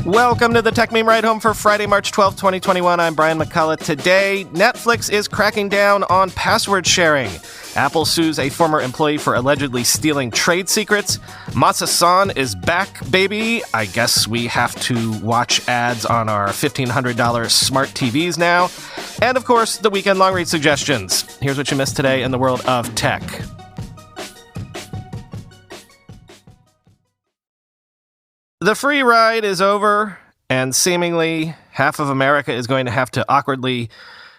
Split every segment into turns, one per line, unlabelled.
Welcome to the Tech Meme Ride Home for Friday, March 12, 2021. I'm Brian McCullough. Today, Netflix is cracking down on password sharing. Apple sues a former employee for allegedly stealing trade secrets. Masa Son is back, baby. I guess we have to watch ads on our $1,500 smart TVs now. And of course, the weekend long read suggestions. Here's what you missed today in the world of tech. The free ride is over, and seemingly half of America is going to have to awkwardly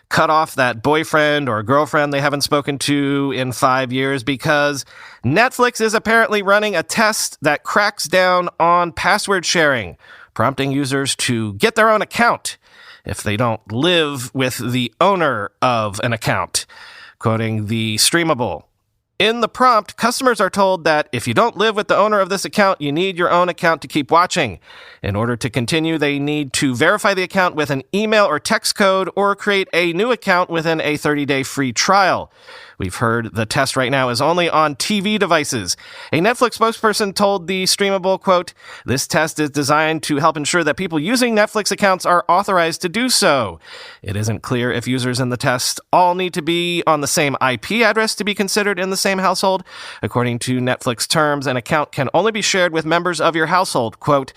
cut off that boyfriend or girlfriend they haven't spoken to in 5 years because Netflix is apparently running a test that cracks down on password sharing, prompting users to get their own account if they don't live with the owner of an account. Quoting the Streamable. In the prompt, customers are told that if you don't live with the owner of this account, you need your own account to keep watching. In order to continue, they need to verify the account with an email or text code or create a new account within a 30-day free trial. We've heard the test right now is only on TV devices. A Netflix spokesperson told the Streamable, quote, "This test is designed to help ensure that people using Netflix accounts are authorized to do so. It isn't clear if users in the test all need to be on the same IP address to be considered in the same household. According to Netflix terms, an account can only be shared with members of your household. Quote,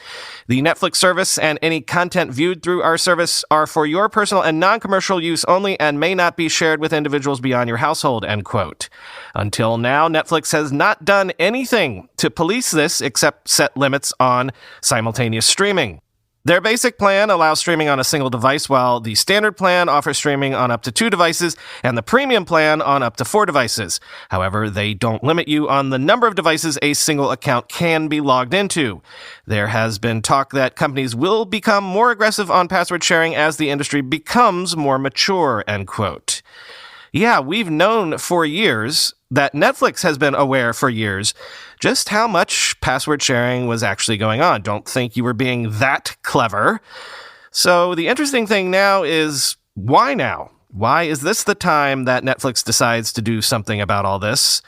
the Netflix service and any content viewed through our service are for your personal and non-commercial use only and may not be shared with individuals beyond your household, end quote. Until now, Netflix has not done anything to police this except set limits on simultaneous streaming. Their basic plan allows streaming on a single device, while the standard plan offers streaming on up to 2 devices, and the premium plan on up to 4 devices. However, they don't limit you on the number of devices a single account can be logged into. There has been talk that companies will become more aggressive on password sharing as the industry becomes more mature, end quote. Yeah, we've known for years that Netflix has been aware for years just how much password sharing was actually going on. Don't think you were being that clever. So the interesting thing now is, why now? Why is this the time that Netflix decides to do something about all this?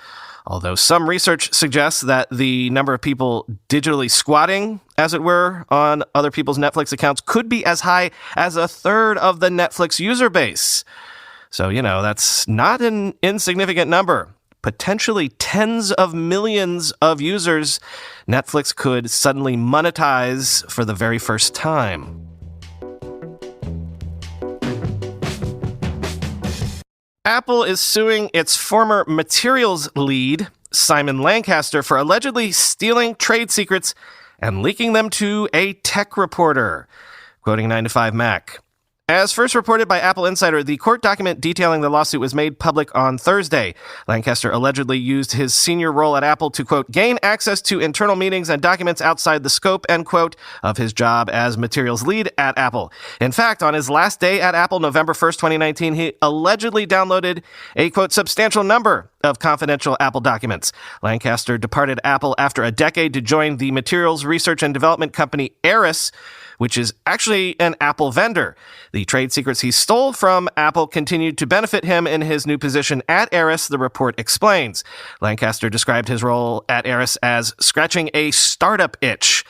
Although some research suggests that the number of people digitally squatting, as it were, on other people's Netflix accounts could be as high as a third of the Netflix user base. So, that's not an insignificant number. Potentially tens of millions of users Netflix could suddenly monetize for the very first time. Apple is suing its former materials lead, Simon Lancaster, for allegedly stealing trade secrets and leaking them to a tech reporter. Quoting 9to5Mac. As first reported by Apple Insider, the court document detailing the lawsuit was made public on Thursday. Lancaster allegedly used his senior role at Apple to, quote, gain access to internal meetings and documents outside the scope, end quote, of his job as materials lead at Apple. In fact, on his last day at Apple, November 1st, 2019, he allegedly downloaded a, quote, substantial number of confidential Apple documents. Lancaster departed Apple after a decade to join the materials research and development company Aris, which is actually an Apple vendor. The trade secrets he stole from Apple continued to benefit him in his new position at Aris, the report explains. Lancaster described his role at Aris as scratching a startup itch.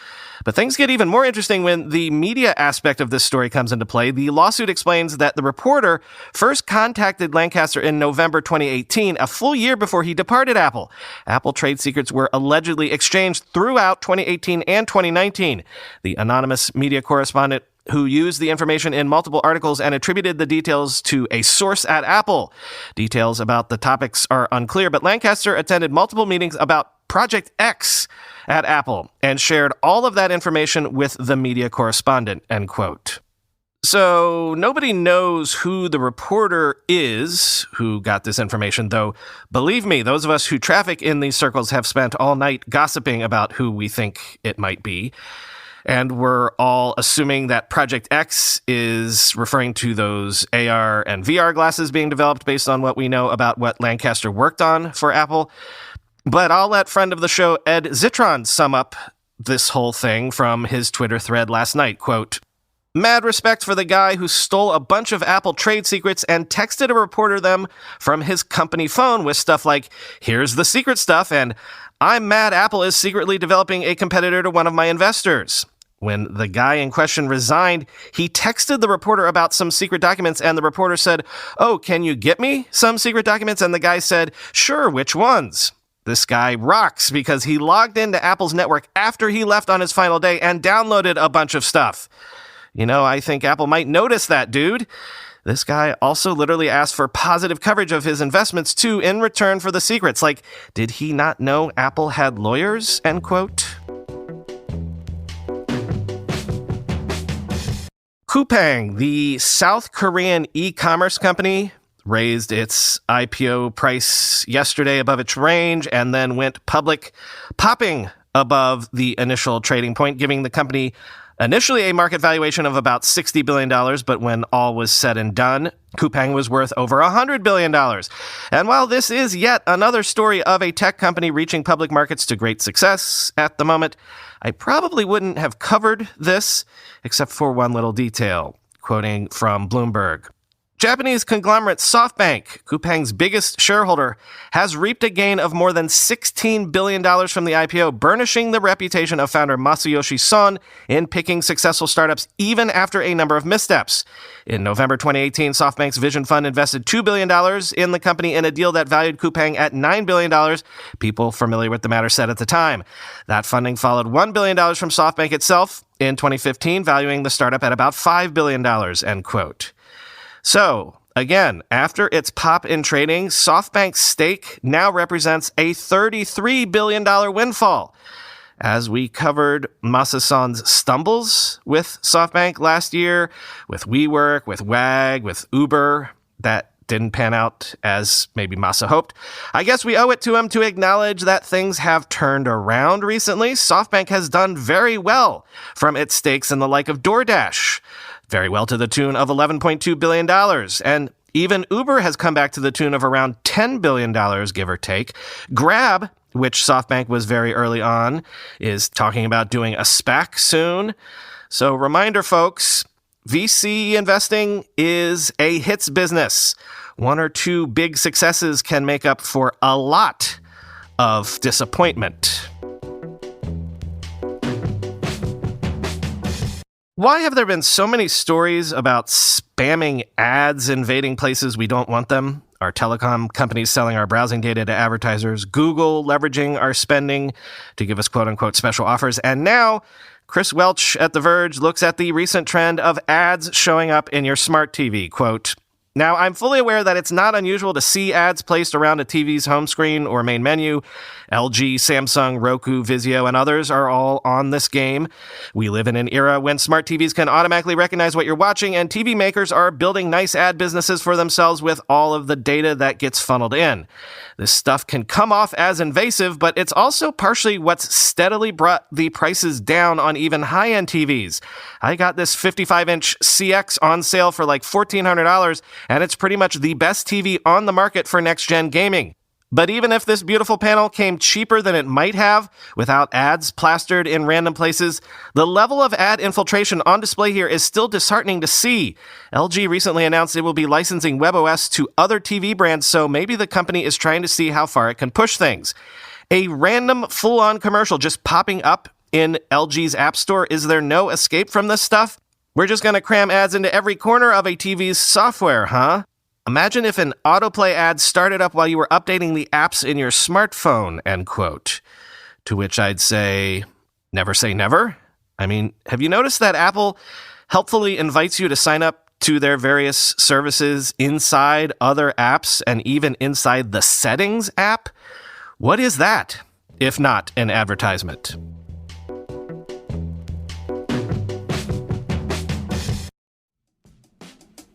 But things get even more interesting when the media aspect of this story comes into play. The lawsuit explains that the reporter first contacted Lancaster in November 2018, a full year before he departed Apple. Apple trade secrets were allegedly exchanged throughout 2018 and 2019. The anonymous media correspondent who used the information in multiple articles and attributed the details to a source at Apple. Details about the topics are unclear, but Lancaster attended multiple meetings about Project X at Apple and shared all of that information with the media correspondent, end quote. So nobody knows who the reporter is who got this information, though believe me, those of us who traffic in these circles have spent all night gossiping about who we think it might be. And we're all assuming that Project X is referring to those AR and VR glasses being developed based on what we know about what Lancaster worked on for Apple. But I'll let friend of the show Ed Zitron sum up this whole thing from his Twitter thread last night. Quote, mad respect for the guy who stole a bunch of Apple trade secrets and texted a reporter them from his company phone with stuff like, here's the secret stuff, and I'm mad Apple is secretly developing a competitor to one of my investors. When the guy in question resigned, he texted the reporter about some secret documents, and the reporter said, "Oh, can you get me some secret documents?" And the guy said, "Sure, which ones?" This guy rocks because he logged into Apple's network after he left on his final day and downloaded a bunch of stuff. I think Apple might notice that, dude. This guy also literally asked for positive coverage of his investments, too, in return for the secrets. Like, did he not know Apple had lawyers? End quote. Coupang, the South Korean e-commerce company, raised its IPO price yesterday above its range and then went public, popping above the initial trading point, giving the company initially a market valuation of about $60 billion, but when all was said and done, Coupang was worth over $100 billion. And while this is yet another story of a tech company reaching public markets to great success at the moment, I probably wouldn't have covered this except for one little detail. Quoting from Bloomberg. Japanese conglomerate SoftBank, Coupang's biggest shareholder, has reaped a gain of more than $16 billion from the IPO, burnishing the reputation of founder Masayoshi Son in picking successful startups even after a number of missteps. In November 2018, SoftBank's Vision Fund invested $2 billion in the company in a deal that valued Coupang at $9 billion, people familiar with the matter said at the time. That funding followed $1 billion from SoftBank itself in 2015, valuing the startup at about $5 billion, end quote. So, again, after its pop in trading, SoftBank's stake now represents a $33 billion windfall. As we covered Masa-san's stumbles with SoftBank last year, with WeWork, with Wag, with Uber, that didn't pan out as maybe Masa hoped. I guess we owe it to him to acknowledge that things have turned around recently. SoftBank has done very well from its stakes in the like of DoorDash. Very well to the tune of $11.2 billion. And even Uber has come back to the tune of around $10 billion, give or take. Grab, which SoftBank was very early on, is talking about doing a SPAC soon. So reminder, folks, VC investing is a hits business. One or two big successes can make up for a lot of disappointment. Why have there been so many stories about spamming ads invading places we don't want them? Our telecom companies selling our browsing data to advertisers, Google leveraging our spending to give us quote-unquote special offers, and now Chris Welch at The Verge looks at the recent trend of ads showing up in your smart TV. Quote, "Now, I'm fully aware that it's not unusual to see ads placed around a TV's home screen or main menu. LG, Samsung, Roku, Vizio, and others are all on this game. We live in an era when smart TVs can automatically recognize what you're watching, and TV makers are building nice ad businesses for themselves with all of the data that gets funneled in. This stuff can come off as invasive, but it's also partially what's steadily brought the prices down on even high-end TVs. I got this 55-inch CX on sale for like $1,400, and it's pretty much the best TV on the market for next-gen gaming. But even if this beautiful panel came cheaper than it might have, without ads plastered in random places, the level of ad infiltration on display here is still disheartening to see. LG recently announced it will be licensing WebOS to other TV brands, so maybe the company is trying to see how far it can push things. A random full-on commercial just popping up in LG's App Store, is there no escape from this stuff? We're just going to cram ads into every corner of a TV's software, huh? Imagine if an autoplay ad started up while you were updating the apps in your smartphone, end quote. To which I'd say never. I mean, have you noticed that Apple helpfully invites you to sign up to their various services inside other apps and even inside the Settings app? What is that, if not an advertisement?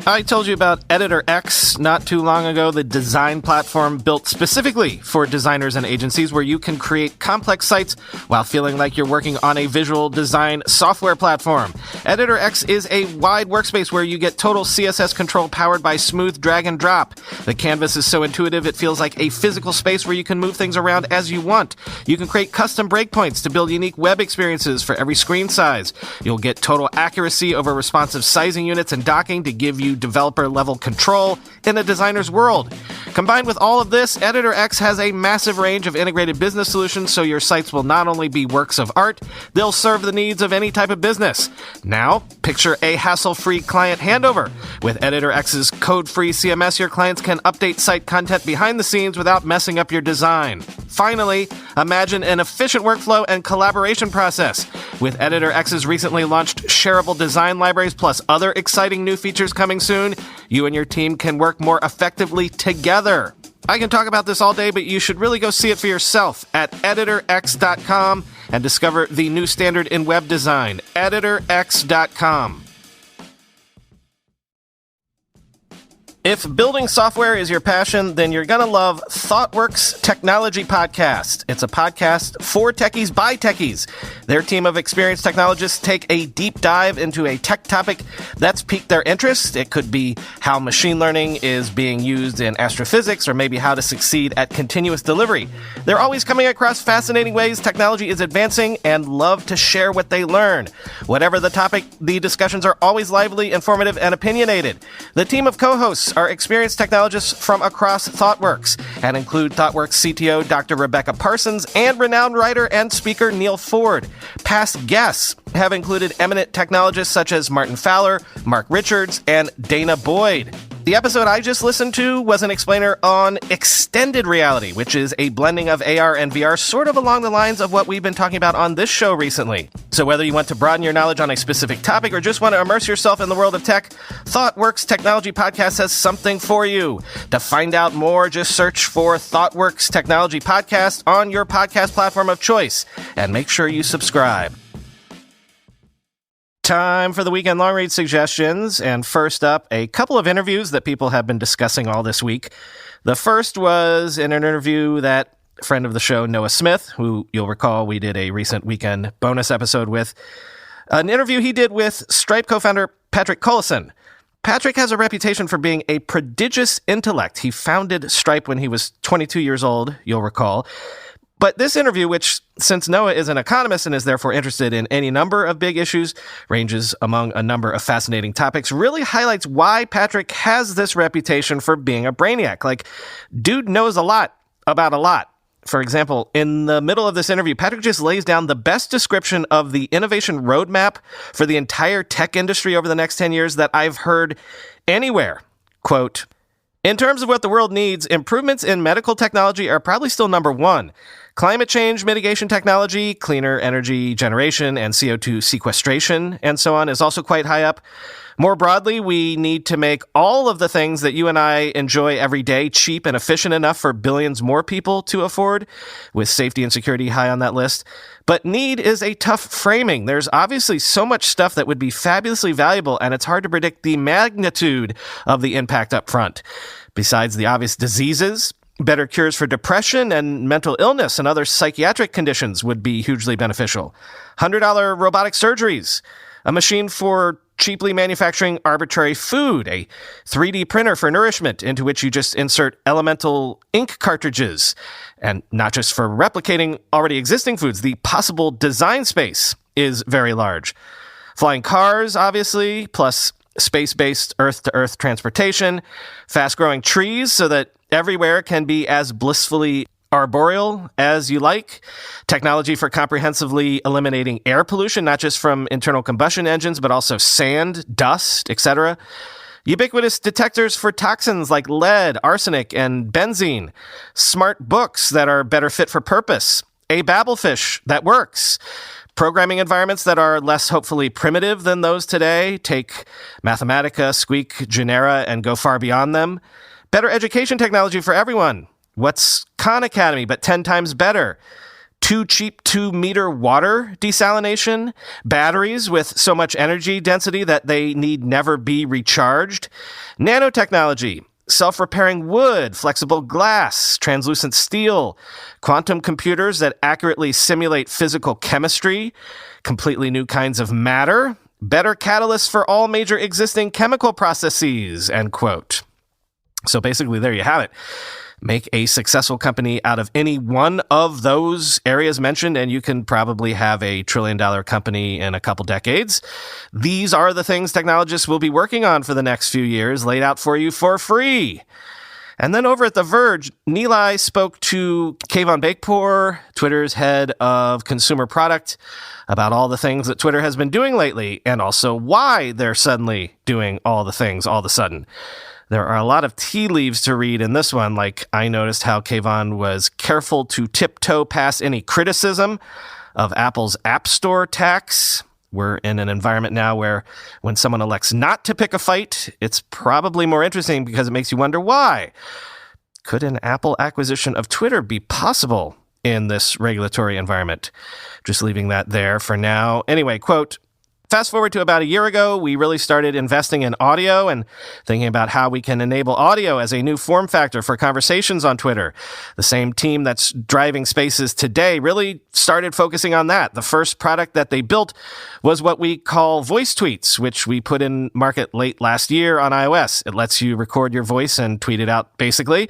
I told you about Editor X not too long ago, the design platform built specifically for designers and agencies where you can create complex sites while feeling like you're working on a visual design software platform. Editor X is a wide workspace where you get total CSS control powered by smooth drag and drop. The canvas is so intuitive it feels like a physical space where you can move things around as you want. You can create custom breakpoints to build unique web experiences for every screen size. You'll get total accuracy over responsive sizing units and docking to give you you developer-level control in a designer's world. Combined with all of this, Editor X has a massive range of integrated business solutions, so your sites will not only be works of art, they'll serve the needs of any type of business. Now, picture a hassle-free client handover. With Editor X's code-free CMS, your clients can update site content behind the scenes without messing up your design. Finally, imagine an efficient workflow and collaboration process. With Editor X's recently launched shareable design libraries plus other exciting new features coming soon, you and your team can work more effectively together. I can talk about this all day, but you should really go see it for yourself at editorx.com and discover the new standard in web design, editorx.com. If building software is your passion, then you're going to love ThoughtWorks Technology Podcast. It's a podcast for techies by techies. Their team of experienced technologists take a deep dive into a tech topic that's piqued their interest. It could be how machine learning is being used in astrophysics, or maybe how to succeed at continuous delivery. They're always coming across fascinating ways technology is advancing and love to share what they learn. Whatever the topic, the discussions are always lively, informative, and opinionated. The team of co-hosts are experienced technologists from across ThoughtWorks and include ThoughtWorks CTO Dr. Rebecca Parsons and renowned writer and speaker Neil Ford. Past guests have included eminent technologists such as Martin Fowler, Mark Richards, and Dana Boyd. The episode I just listened to was an explainer on extended reality, which is a blending of AR and VR, sort of along the lines of what we've been talking about on this show recently. So whether you want to broaden your knowledge on a specific topic or just want to immerse yourself in the world of tech, ThoughtWorks Technology Podcast has something for you. To find out more, just search for ThoughtWorks Technology Podcast on your podcast platform of choice, and make sure you subscribe. Time for the weekend long read suggestions, and first up, a couple of interviews that people have been discussing all this week. The first was in an interview that friend of the show, Noah Smith, who you'll recall we did a recent weekend bonus episode with, an interview he did with Stripe co-founder Patrick Collison. Patrick has a reputation for being a prodigious intellect. He founded Stripe when he was 22 years old, you'll recall. But this interview, which, since Noah is an economist and is therefore interested in any number of big issues, ranges among a number of fascinating topics, really highlights why Patrick has this reputation for being a brainiac. Like, dude knows a lot about a lot. For example, in the middle of this interview, Patrick just lays down the best description of the innovation roadmap for the entire tech industry over the next 10 years that I've heard anywhere. Quote, "In terms of what the world needs, improvements in medical technology are probably still number one. Climate change mitigation technology, cleaner energy generation, and CO2 sequestration, and so on, is also quite high up. More broadly, we need to make all of the things that you and I enjoy every day cheap and efficient enough for billions more people to afford, with safety and security high on that list. But need is a tough framing. There's obviously so much stuff that would be fabulously valuable, and it's hard to predict the magnitude of the impact up front. Besides the obvious diseases, better cures for depression and mental illness and other psychiatric conditions would be hugely beneficial. $100 robotic surgeries, a machine for cheaply manufacturing arbitrary food, a 3D printer for nourishment into which you just insert elemental ink cartridges, and not just for replicating already existing foods. The possible design space is very large. Flying cars, obviously, plus space-based Earth-to-Earth transportation, fast-growing trees so that everywhere can be as blissfully arboreal as you like, technology for comprehensively eliminating air pollution, not just from internal combustion engines, but also sand, dust, etc., ubiquitous detectors for toxins like lead, arsenic, and benzene, smart books that are better fit for purpose, a Babelfish that works, programming environments that are less hopefully primitive than those today, take Mathematica, Squeak, Genera, and go far beyond them, better education technology for everyone. What's Khan Academy, but 10 times better? Too cheap to meter water desalination, batteries with so much energy density that they need never be recharged, nanotechnology, self-repairing wood, flexible glass, translucent steel, quantum computers that accurately simulate physical chemistry, completely new kinds of matter, better catalysts for all major existing chemical processes, end quote. So basically, there you have it. Make a successful company out of any one of those areas mentioned, and you can probably have a $1 trillion company in a couple decades. These are the things technologists will be working on for the next few years, laid out for you for free. And then over at The Verge, Nilay spoke to Keyvan Beykpour, Twitter's head of consumer product, about all the things that Twitter has been doing lately, and also why they're suddenly doing all the things all of a sudden. There are a lot of tea leaves to read in this one, like I noticed how Keyvan was careful to tiptoe past any criticism of Apple's App Store tax. We're in an environment now where when someone elects not to pick a fight, it's probably more interesting because it makes you wonder why. Could an Apple acquisition of Twitter be possible in this regulatory environment? Just leaving that there for now. Anyway, quote, fast forward to about a year ago, we really started investing in audio and thinking about how we can enable audio as a new form factor for conversations on Twitter. The same team that's driving Spaces today really started focusing on that. The first product that they built was what we call Voice Tweets, which we put in market late last year on iOS. It lets you record your voice and tweet it out, basically.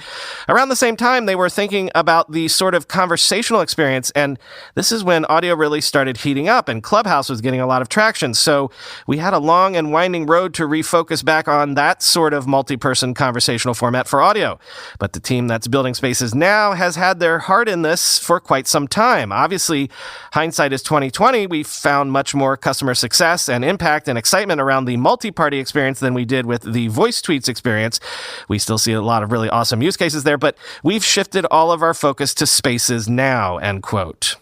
Around the same time, they were thinking about the sort of conversational experience, and this is when audio really started heating up and Clubhouse was getting a lot of traction. So we had a long and winding road to refocus back on that sort of multi-person conversational format for audio. But the team that's building Spaces now has had their heart in this for quite some time. Obviously, hindsight is 2020. We found much more customer success and impact and excitement around the multi-party experience than we did with the Voice Tweets experience. We still see a lot of really awesome use cases there, but we've shifted all of our focus to Spaces now, end quote.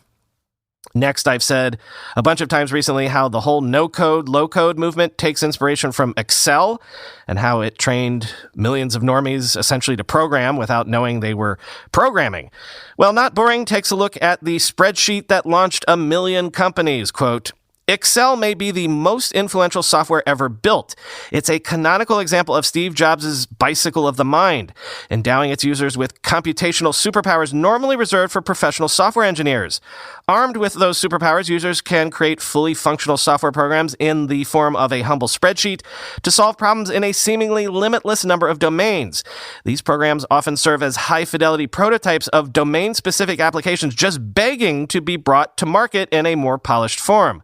Next, I've said a bunch of times recently how the whole no-code, low-code movement takes inspiration from Excel and how it trained millions of normies essentially to program without knowing they were programming. Well, Not Boring takes a look at the spreadsheet that launched 1 million companies. Quote, Excel may be the most influential software ever built. It's a canonical example of Steve Jobs' bicycle of the mind, endowing its users with computational superpowers normally reserved for professional software engineers. Armed with those superpowers, users can create fully functional software programs in the form of a humble spreadsheet to solve problems in a seemingly limitless number of domains. These programs often serve as high-fidelity prototypes of domain-specific applications just begging to be brought to market in a more polished form.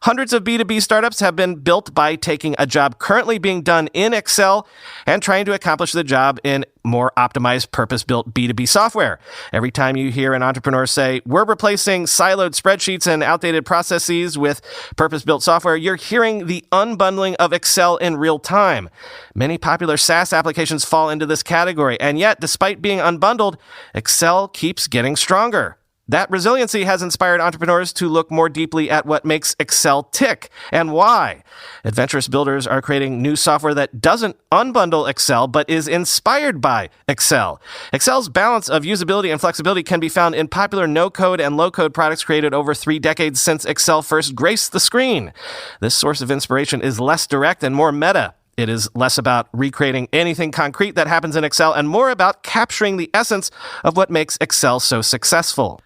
Hundreds of B2B startups have been built by taking a job currently being done in Excel and trying to accomplish the job in more optimized, purpose-built B2B software. Every time you hear an entrepreneur say, we're replacing siloed spreadsheets and outdated processes with purpose-built software, you're hearing the unbundling of Excel in real time. Many popular SaaS applications fall into this category, and yet, despite being unbundled, Excel keeps getting stronger. That resiliency has inspired entrepreneurs to look more deeply at what makes Excel tick and why. Adventurous builders are creating new software that doesn't unbundle Excel, but is inspired by Excel. Excel's balance of usability and flexibility can be found in popular no-code and low-code products created over 3 decades since Excel first graced the screen. This source of inspiration is less direct and more meta. It is less about recreating anything concrete that happens in Excel and more about capturing the essence of what makes Excel so successful.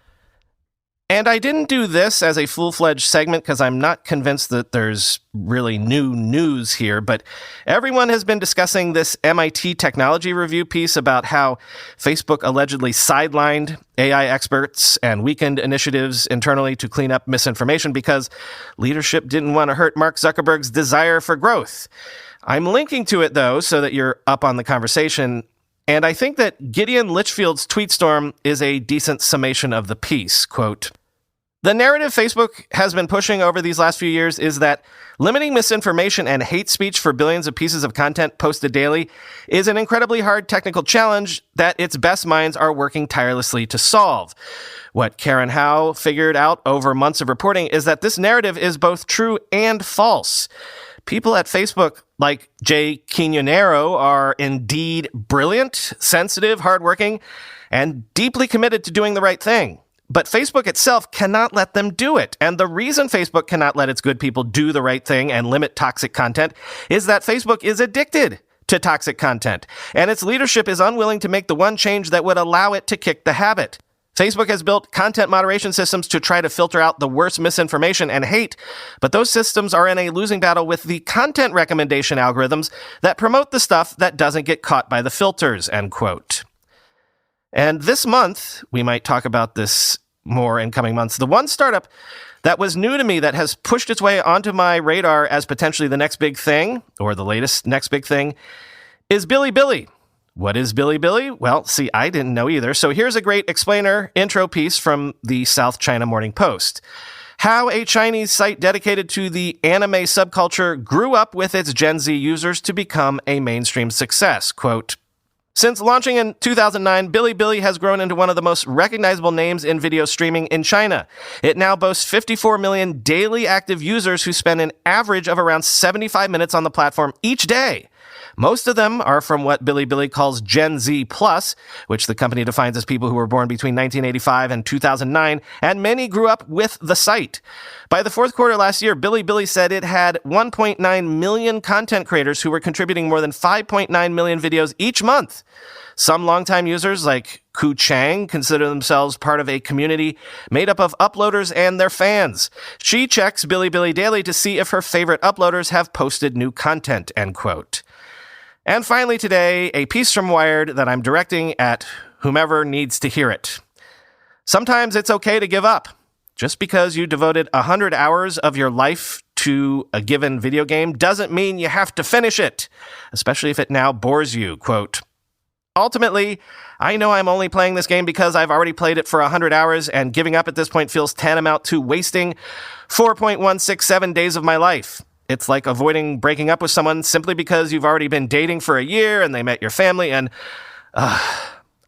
And I didn't do this as a full-fledged segment because I'm not convinced that there's really new news here, but everyone has been discussing this MIT Technology Review piece about how Facebook allegedly sidelined AI experts and weakened initiatives internally to clean up misinformation because leadership didn't want to hurt Mark Zuckerberg's desire for growth. I'm linking to it, though, so that you're up on the conversation. And I think that Gideon Litchfield's tweet storm is a decent summation of the piece. Quote, the narrative Facebook has been pushing over these last few years is that limiting misinformation and hate speech for billions of pieces of content posted daily is an incredibly hard technical challenge that its best minds are working tirelessly to solve. What Karen Howe figured out over months of reporting is that this narrative is both true and false. People at Facebook, like Jay Quiñonero, are indeed brilliant, sensitive, hardworking, and deeply committed to doing the right thing. But Facebook itself cannot let them do it. And the reason Facebook cannot let its good people do the right thing and limit toxic content is that Facebook is addicted to toxic content, and its leadership is unwilling to make the one change that would allow it to kick the habit. Facebook has built content moderation systems to try to filter out the worst misinformation and hate, but those systems are in a losing battle with the content recommendation algorithms that promote the stuff that doesn't get caught by the filters, end quote. And this month, we might talk about this more in coming months. The one startup that was new to me that has pushed its way onto my radar as potentially the next big thing, or the latest next big thing, is Bilibili. What is Bilibili? Well, see, I didn't know either. So here's a great explainer intro piece from the South China Morning Post. How a Chinese site dedicated to the anime subculture grew up with its Gen Z users to become a mainstream success. Quote, since launching in 2009, Bilibili has grown into one of the most recognizable names in video streaming in China. It now boasts 54 million daily active users who spend an average of around 75 minutes on the platform each day. Most of them are from what Bilibili calls Gen Z Plus, which the company defines as people who were born between 1985 and 2009, and many grew up with the site. By the fourth quarter last year, Bilibili said it had 1.9 million content creators who were contributing more than 5.9 million videos each month. Some longtime users, like Ku Chang, consider themselves part of a community made up of uploaders and their fans. She checks Bilibili daily to see if her favorite uploaders have posted new content, end quote. And finally today, a piece from Wired that I'm directing at whomever needs to hear it. Sometimes it's okay to give up. Just because you devoted 100 hours of your life to a given video game doesn't mean you have to finish it, especially if it now bores you, quote. Ultimately, I know I'm only playing this game because I've already played it for 100 hours, and giving up at this point feels tantamount to wasting 4.167 days of my life. It's like avoiding breaking up with someone simply because you've already been dating for a year and they met your family, and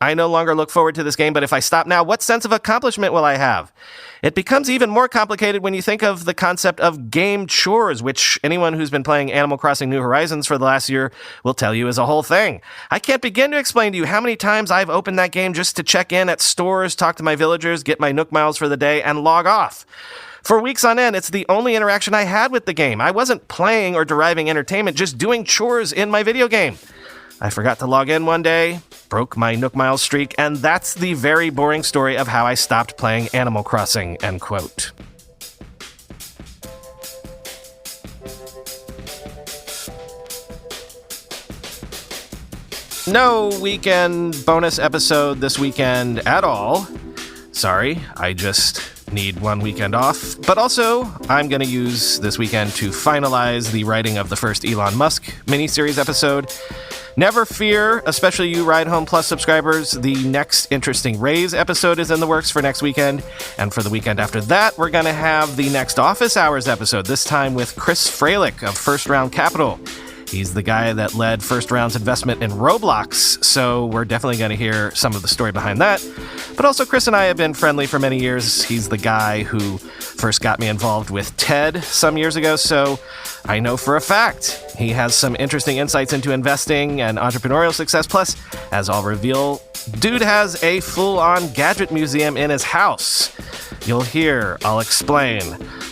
I no longer look forward to this game, but if I stop now, what sense of accomplishment will I have? It becomes even more complicated when you think of the concept of game chores, which anyone who's been playing Animal Crossing New Horizons for the last year will tell you is a whole thing. I can't begin to explain to you how many times I've opened that game just to check in at stores, talk to my villagers, get my Nook Miles for the day, and log off. For weeks on end, it's the only interaction I had with the game. I wasn't playing or deriving entertainment, just doing chores in my video game. I forgot to log in one day, broke my Nook Miles streak, and that's the very boring story of how I stopped playing Animal Crossing, end quote. No weekend bonus episode this weekend at all. Sorry, I just need one weekend off. But also, I'm going to use this weekend to finalize the writing of the first Elon Musk miniseries episode. Never fear, especially you Ride Home Plus subscribers, the next Interesting Rays episode is in the works for next weekend. And for the weekend after that, we're going to have the next Office Hours episode, this time with Chris Fralick of First Round Capital. He's the guy that led First Round's investment in Roblox, so we're definitely going to hear some of the story behind that. But also, Chris and I have been friendly for many years. He's the guy who first got me involved with TED some years ago, so I know for a fact he has some interesting insights into investing and entrepreneurial success. Plus, as I'll reveal, dude has a full-on gadget museum in his house. You'll hear, I'll explain.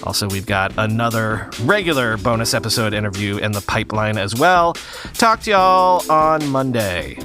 Also, we've got another regular bonus episode interview in the pipeline as well. Talk to y'all on Monday.